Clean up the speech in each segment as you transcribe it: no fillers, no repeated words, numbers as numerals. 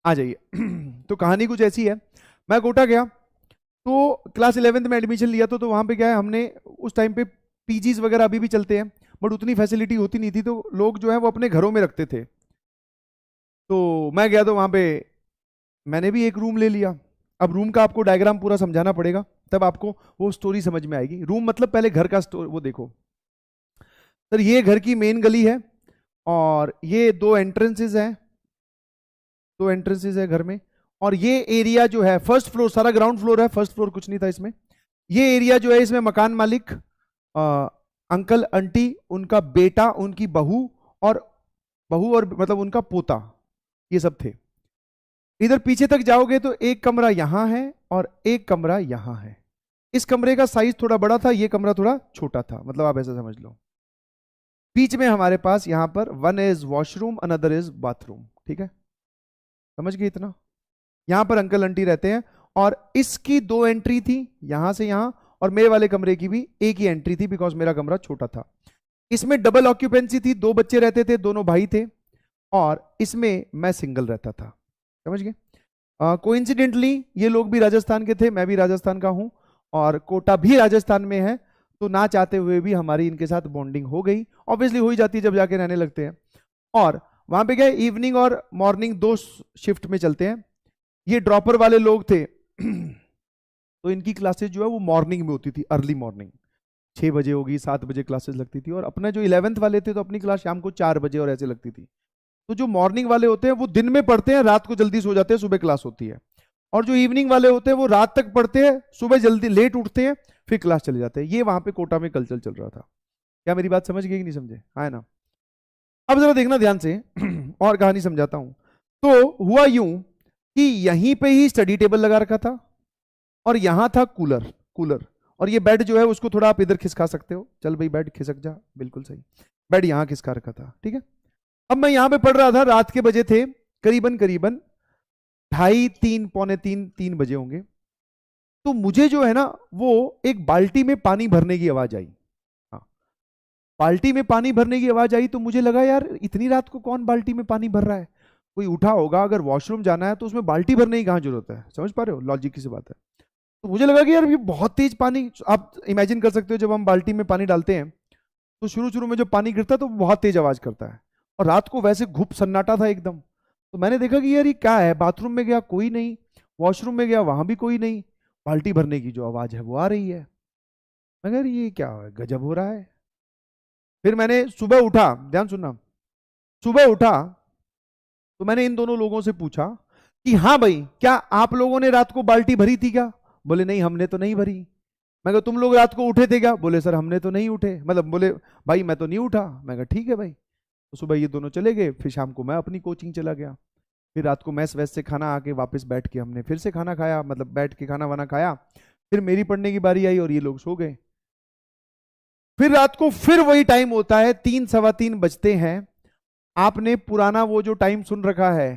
आ जाइए। तो कहानी कुछ ऐसी है, मैं कोटा गया तो क्लास 11th में एडमिशन लिया तो वहां पे क्या है, हमने उस टाइम पे पीजीज वगैरह अभी भी चलते हैं, बट उतनी फैसिलिटी होती नहीं थी, तो लोग जो है वो अपने घरों में रखते थे। तो मैं गया तो वहां पे मैंने भी एक रूम ले लिया। अब रूम का आपको डायग्राम पूरा समझाना पड़ेगा, तब आपको वो स्टोरी समझ में आएगी। रूम मतलब पहले घर का स्टोरी, वो देखो सर, ये घर की मेन गली है और ये दो एंट्रेंसेस हैं, दो एंट्रेंसेस है घर में। और ये एरिया जो है फर्स्ट फ्लोर, सारा ग्राउंड फ्लोर है, फर्स्ट फ्लोर कुछ नहीं था इसमें। ये एरिया जो है इसमें मकान मालिक, अंकल आंटी, उनका बेटा, उनकी बहू और मतलब उनका पोता, ये सब थे। इधर पीछे तक जाओगे तो एक कमरा यहां है और एक कमरा यहां है। इस कमरे का साइज थोड़ा बड़ा था, ये कमरा थोड़ा छोटा था, मतलब आप ऐसा समझ लो। बीच में हमारे पास यहां पर one is washroom, another is bathroom, ठीक है, समझ गए इतना। यहां पर अंकल आंटी रहते हैं और इसकी दो एंट्री थी, यहां से यहां, और मेरे वाले कमरे की भी एक ही एंट्री थी, बिकॉज मेरा कमरा छोटा था। इसमें डबल ऑक्यूपेंसी थी, दो बच्चे रहते थे, दोनों भाई थे, और इसमें मैं सिंगल रहता था, समझ गए। कोइंसिडेंटली ये लोग भी राजस्थान के थे, मैं भी राजस्थान का हूं, और कोटा भी राजस्थान में है, तो ना चाहते हुए भी हमारी इनके साथ बॉन्डिंग हो गई। ऑब्वियसली हो ही जाती है जब जाके रहने लगते हैं। और वहां पे क्या, इवनिंग और मॉर्निंग दो शिफ्ट में चलते हैं। ये ड्रॉपर वाले लोग थे तो इनकी क्लासेस जो है वो मॉर्निंग में होती थी, अर्ली मॉर्निंग, 6 बजे होगी, 7 बजे क्लासेस लगती थी। और अपना जो 11th वाले थे तो अपनी क्लास शाम को 4 बजे और ऐसे लगती थी। तो जो मॉर्निंग वाले होते हैं वो दिन में पढ़ते हैं, रात को जल्दी सो जाते हैं, सुबह क्लास होती है। और जो इवनिंग वाले होते हैं वो रात तक पढ़ते हैं, सुबह जल्दी लेट उठते हैं, फिर क्लास चले जाते हैं। ये वहां पे कोटा में कल्चर चल रहा था। क्या मेरी बात समझ गए कि नहीं समझे? हाँ ना। अब जरा देखना ध्यान से और कहानी समझाता हूं। तो हुआ यूं कि यहीं पे ही स्टडी टेबल लगा रखा था और यहां था कूलर, कूलर। और ये बेड जो है उसको थोड़ा आप इधर खिसका सकते हो, चल भाई बेड खिसक जा, बिल्कुल सही। बेड यहां खिसका रखा था, ठीक है। अब मैं यहां पे पढ़ रहा था, रात के बजे थे करीबन करीबन 2:30, 2:45, 3 बजे होंगे। तो मुझे जो है ना वो एक बाल्टी में पानी भरने की आवाज आई। हाँ, बाल्टी में पानी भरने की आवाज आई तो मुझे लगा यार इतनी रात को कौन बाल्टी में पानी भर रहा है, कोई उठा होगा, अगर वॉशरूम जाना है तो उसमें बाल्टी भरने की कहां जरूरत है, समझ पा रहे हो, लॉजिक की सी बात है। तो मुझे लगा कि यार ये बहुत तेज पानी, आप इमेजिन कर सकते हो जब हम बाल्टी में पानी डालते हैं तो शुरू शुरू में जो पानी गिरता है तो वो बहुत तेज आवाज करता है। और रात को वैसे घुप सन्नाटा था एकदम। तो मैंने देखा कि यार ये क्या है, बाथरूम में गया कोई नहीं, वॉशरूम में गया वहां भी कोई नहीं, बाल्टी भरने की जो आवाज है वो आ रही है। मगर ये क्या है, गजब हो रहा है। फिर मैंने सुबह उठा, ध्यान सुनना, सुबह उठा तो मैंने इन दोनों लोगों से पूछा कि हाँ भाई क्या आप लोगों ने रात को बाल्टी भरी थी क्या? बोले नहीं हमने तो नहीं भरी। मैं कहा तुम लोग रात को उठे थे क्या? बोले सर हमने तो नहीं उठे, मतलब बोले भाई मैं तो नहीं उठा। मैं कहा ठीक है भाई। तो सुबह ये दोनों चले गए, फिर शाम को मैं अपनी कोचिंग चला गया। फिर रात को मैस वैस से खाना आके वापस बैठ के हमने फिर से खाना खाया, मतलब बैठ के खाना वाना खाया। फिर मेरी पढ़ने की बारी आई और ये लोग सो गए। फिर रात को फिर वही टाइम होता है, 3, 3:15 बजते हैं। आपने पुराना वो जो टाइम सुन रखा है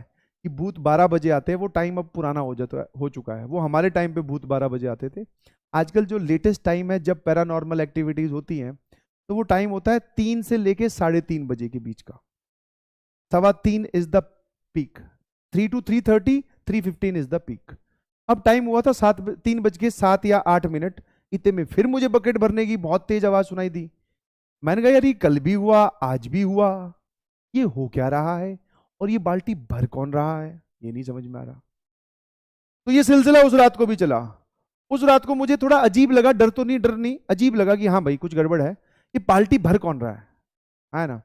कि भूत 12 बजे आते हैं, वो टाइम अब पुराना हो जाता है, हो चुका है। वो हमारे टाइम पे भूत 12 बजे आते थे। आजकल जो लेटेस्ट टाइम है जब पैरानॉर्मल एक्टिविटीज होती हैं तो वो टाइम होता है 3 से लेके 3:30 बजे के बीच का। 3:15 is the peak, 3 to 3:30, 3:15 is the peak. अब टाइम हुआ था 3:07 या 8 मिनट। इतने में फिर मुझे बकेट भरने की बहुत तेज आवाज सुनाई दी। मैंने कहा यार ये कल भी हुआ, आज भी हुआ, ये हो क्या रहा है, और ये बाल्टी भर कौन रहा है, ये नहीं समझ में आ रहा। तो ये सिलसिला उस रात को भी चला। उस रात को मुझे थोड़ा अजीब लगा, डर तो नहीं, डर नहीं, अजीब लगा कि हाँ भाई कुछ गड़बड़ है, ये बाल्टी भर कौन रहा है ना।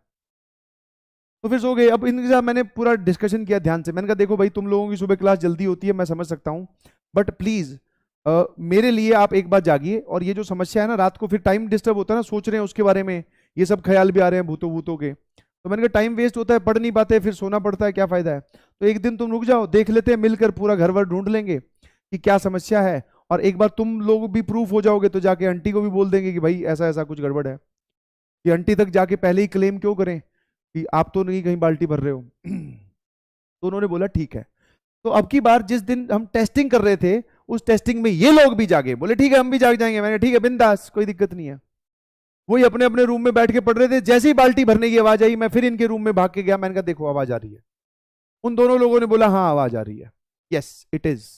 तो फिर सो गए। अब इनके साथ मैंने पूरा डिस्कशन किया ध्यान से। मैंने कहा देखो भाई तुम लोगों की सुबह क्लास जल्दी होती है, मैं समझ सकता हूँ, बट प्लीज मेरे लिए आप एक बात जागिए। और ये जो समस्या है ना, रात को फिर टाइम डिस्टर्ब होता है ना, सोच रहे हैं उसके बारे में, ये सब ख्याल भी आ रहे हैं भूतों भूतों के। तो मैंने कहा टाइम वेस्ट होता है, पढ़ नहीं पाते, फिर सोना पड़ता है, क्या फायदा है। तो एक दिन तुम रुक जाओ, देख लेते हैं मिलकर, पूरा घर वर ढूंढ लेंगे कि क्या समस्या है। और एक बार तुम लोग भी प्रूफ हो जाओगे तो जाके आंटी को भी बोल देंगे कि भाई ऐसा ऐसा कुछ गड़बड़ है। कि आंटी तक जाके पहले ही क्लेम क्यों करें कि आप तो नहीं कहीं बाल्टी भर रहे हो। तो उन्होंने बोला ठीक है। तो अब की बार जिस दिन हम टेस्टिंग कर रहे थे, उस टेस्टिंग में ये लोग भी जागे, बोले ठीक है हम भी जाग जाएंगे। मैंने ठीक है बिंदास, कोई दिक्कत नहीं है। वही अपने अपने रूम में बैठ के पढ़ रहे थे। जैसे ही बाल्टी भरने की आवाज आई, मैं फिर इनके रूम में भाग के गया। मैंने कहा देखो आवाज आ रही है। उन दोनों लोगों ने बोला हाँ आवाज आ रही है, यस इट इज।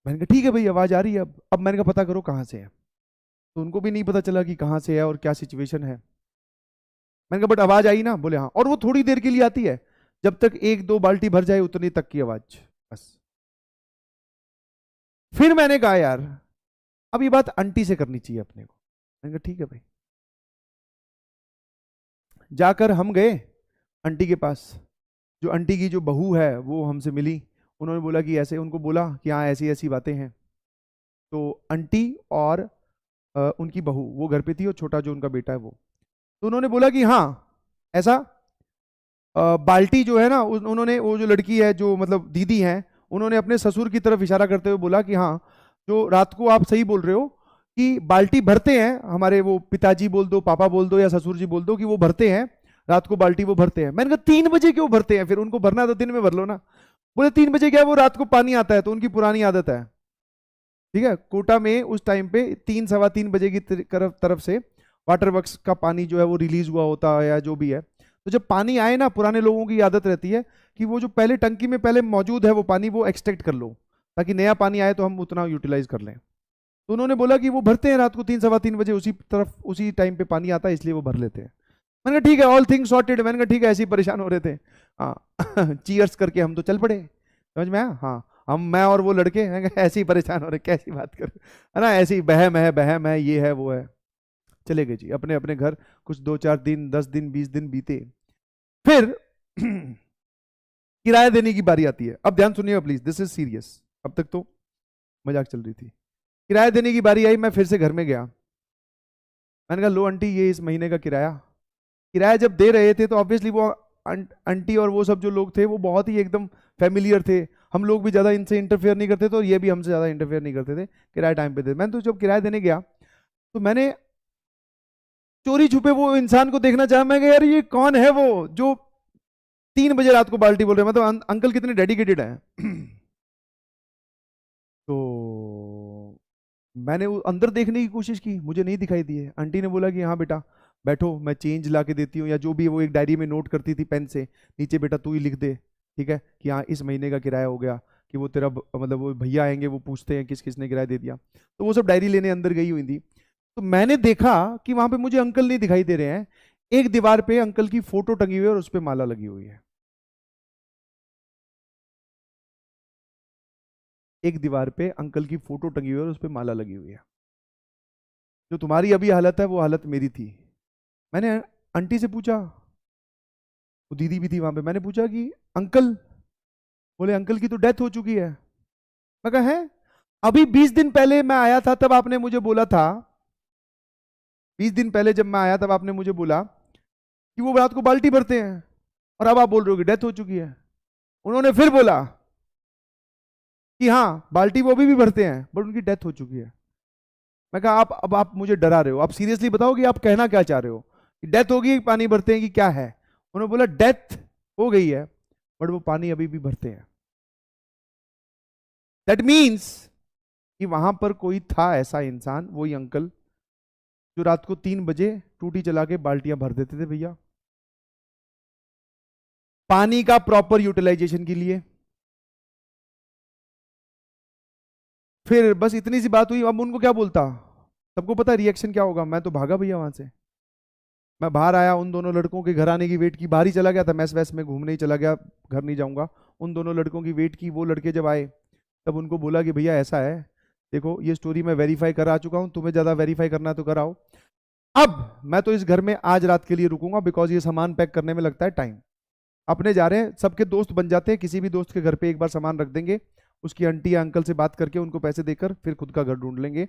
मैंने कहा ठीक है भाई आवाज आ रही है, अब मैंने कहा पता करो कहाँ से है। तो उनको भी नहीं पता चला कि कहाँ से है और क्या सिचुएशन है। मैंने कहा बट आवाज आई ना, बोले हाँ, और वो थोड़ी देर के लिए आती है, जब तक एक दो बाल्टी भर जाए उतनी तक की आवाज, बस। फिर मैंने कहा यार अब ये बात आंटी से करनी चाहिए अपने को। मैंने कहा ठीक है भाई। जाकर हम गए आंटी के पास, जो आंटी की जो बहू है वो हमसे मिली। उन्होंने बोला कि ऐसे, उनको बोला कि हाँ ऐसी ऐसी बातें हैं। तो आंटी और उनकी बहू वो घर पे थी, और छोटा जो उनका बेटा है वो। तो उन्होंने बोला कि हाँ ऐसा, बाल्टी जो है ना, उन्होंने, वो जो लड़की है जो मतलब दीदी है, उन्होंने अपने ससुर की तरफ इशारा करते हुए बोला कि हाँ जो रात को आप सही बोल रहे हो कि बाल्टी भरते हैं हमारे, वो पिताजी बोल दो, पापा बोल दो, या ससुर जी बोल दो कि वो भरते हैं रात को बाल्टी, वो भरते हैं। मैंने कहा 3 बजे क्यों भरते हैं, फिर उनको भरना तो दिन में भर लो ना। बोले 3 बजे क्या है, वो रात को पानी आता है, तो उनकी पुरानी आदत है। ठीक है, कोटा में उस टाइम पे 3 सवा 3 बजे की तरफ तरफ से वाटर वर्क्स का पानी जो है वो रिलीज हुआ होता है, या जो भी है। तो जब पानी आए ना, पुराने लोगों की आदत रहती है कि वो जो पहले टंकी में पहले मौजूद है वो पानी वो एक्सट्रैक्ट कर लो, ताकि नया पानी आए तो हम उतना यूटिलाइज कर लें। तो उन्होंने बोला कि वो भरते हैं रात को 3 सवा 3 बजे, उसी तरफ उसी टाइम पे पानी आता है, इसलिए वो भर लेते हैं। मैंने कहा ठीक है, ऑल थिंग्स सॉर्टेड। मैंने कहा ठीक है, ऐसे ही परेशान हो रहे थे। हाँ चीयर्स करके हम तो चल पड़े, समझ में आया? हाँ हम, मैं और वो लड़के हैं ऐसे ही परेशान हो रहे, कैसी बात कर, है ना, ऐसी बहम है, बहम है, ये है वो है। चले गए जी अपने अपने घर। कुछ 2 4 दिन, 10 दिन, 20 दिन बीते। फिर किराया देने की बारी आती है। अब ध्यान सुनिएगा प्लीज, दिस इज सीरियस। अब तक तो मजाक चल रही थी। किराया देने की बारी आई, मैं फिर से घर में गया। मैंने कहा लो आंटी ये इस महीने का किराया। किराया जब दे रहे थे तो ऑब्वियसली वो आंटी और वो सब जो लोग थे वो बहुत ही एकदम फेमिलियर थे। हम लोग भी ज़्यादा इनसे इंटरफेयर नहीं करते थे, और ये भी हमसे ज़्यादा इंटरफेयर नहीं करते थे, किराया टाइम पे दे। मैंने तो जब किराया देने गया तो मैंने चोरी छुपे वो इंसान को देखना चाहा। मैं कहा यार ये कौन है वो जो 3 बजे रात को बाल्टी बोल रहे हैं, मतलब अंकल कितने डेडिकेटेड हैं। तो मैंने वो अंदर देखने की कोशिश की, मुझे नहीं दिखाई दिए। आंटी ने बोला कि हाँ बेटा बैठो, मैं चेंज ला के देती हूँ, या जो भी है वो एक डायरी में नोट करती थी पेन से, नीचे बेटा तू ही लिख दे, ठीक है, कि हाँ इस महीने का किराया हो गया, कि वो तेरा मतलब वो भैया आएंगे वो पूछते हैं किस किसने किराया दे दिया। तो वो सब डायरी लेने अंदर गई हुई थी। तो मैंने देखा कि वहां पे मुझे अंकल नहीं दिखाई दे रहे हैं। एक दीवार पे अंकल की फोटो टंगी हुई है और उस पर माला लगी हुई है। एक दीवार पे अंकल की फोटो टंगी हुई है और उस पर माला लगी हुई है। जो तुम्हारी अभी हालत है वो हालत मेरी थी। मैंने आंटी से पूछा, वो दीदी भी थी वहां पे, मैंने पूछा कि अंकल, बोले अंकल की तो डेथ हो चुकी है। मैं कहा है, अभी 20 दिन पहले मैं आया था तब आपने मुझे बोला था, 20 दिन पहले जब मैं आया तब आपने मुझे बोला कि वो रात को बाल्टी भरते हैं, और अब आप बोल रहे हो कि डेथ हो चुकी है। उन्होंने फिर बोला कि हाँ बाल्टी वो भी भरते हैं बट उनकी डेथ हो चुकी है। मैं कहा आप, अब आप मुझे डरा रहे हो, आप सीरियसली बताओ कि आप कहना क्या चाह रहे हो, कि डेथ होगी पानी भरते हैं कि क्या है? उन्होंने बोला डेथ हो गई है बट वो पानी अभी भी भरते हैं। दैट मीन्स कि वहां पर कोई था ऐसा इंसान, वही अंकल, जो रात को 3 बजे टूटी चला के बाल्टियां भर देते थे भैया, पानी का प्रॉपर यूटिलाइजेशन के लिए। फिर बस इतनी सी बात हुई, अब उनको क्या बोलता, सबको पता रिएक्शन क्या होगा। मैं तो भागा भैया वहां से। मैं बाहर आया, उन दोनों लड़कों के घर आने की वेट की, बाहर ही चला गया था, मैस वैस में घूमने ही चला गया, घर नहीं जाऊंगा। उन दोनों लड़कों की वेट की, वो लड़के जब आए तब उनको बोला कि भैया ऐसा है, देखो ये स्टोरी मैं वेरीफाई करा चुका हूँ, तुम्हें ज़्यादा वेरीफाई करना है तो कराओ। अब मैं तो इस घर में आज रात के लिए रुकूंगा, बिकॉज ये सामान पैक करने में लगता है टाइम। अपने जा रहे हैं, सबके दोस्त बन जाते हैं, किसी भी दोस्त के घर पे एक बार सामान रख देंगे, उसकी आंटी या अंकल से बात करके उनको पैसे देकर फिर खुद का घर ढूंढ लेंगे।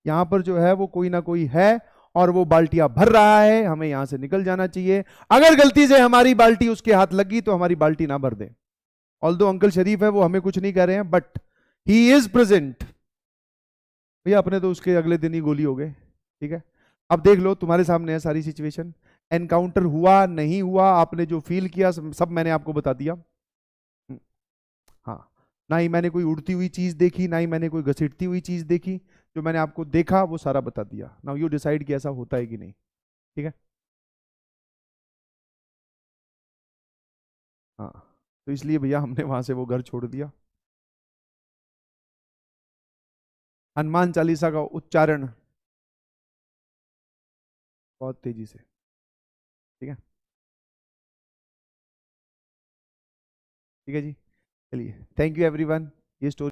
यहाँ पर जो है वो कोई ना कोई है, और वो बाल्टियां भर रहा है, हमें यहां से निकल जाना चाहिए। अगर गलती से हमारी बाल्टी उसके हाथ लगी तो हमारी बाल्टी ना भर दे। ऑल्दो अंकल शरीफ है, वो हमें कुछ नहीं कह रहे हैं, बट ही इज प्रेजेंट। भैया अपने तो उसके अगले दिन ही गोली हो गए। ठीक है, अब देख लो तुम्हारे सामने है सारी सिचुएशन। एनकाउंटर हुआ नहीं हुआ, आपने जो फील किया सब मैंने आपको बता दिया। हाँ, ना ही मैंने कोई उड़ती हुई चीज देखी, ना ही मैंने कोई घसीटती हुई चीज देखी। जो मैंने आपको देखा वो सारा बता दिया। नाउ यू डिसाइड कि ऐसा होता है कि नहीं। ठीक है। हाँ, तो इसलिए भैया हमने वहां से वो घर छोड़ दिया। हनुमान चालीसा का उच्चारण बहुत तेजी से। ठीक है, ठीक है जी। चलिए, थैंक यू एवरीवन। ये स्टोरी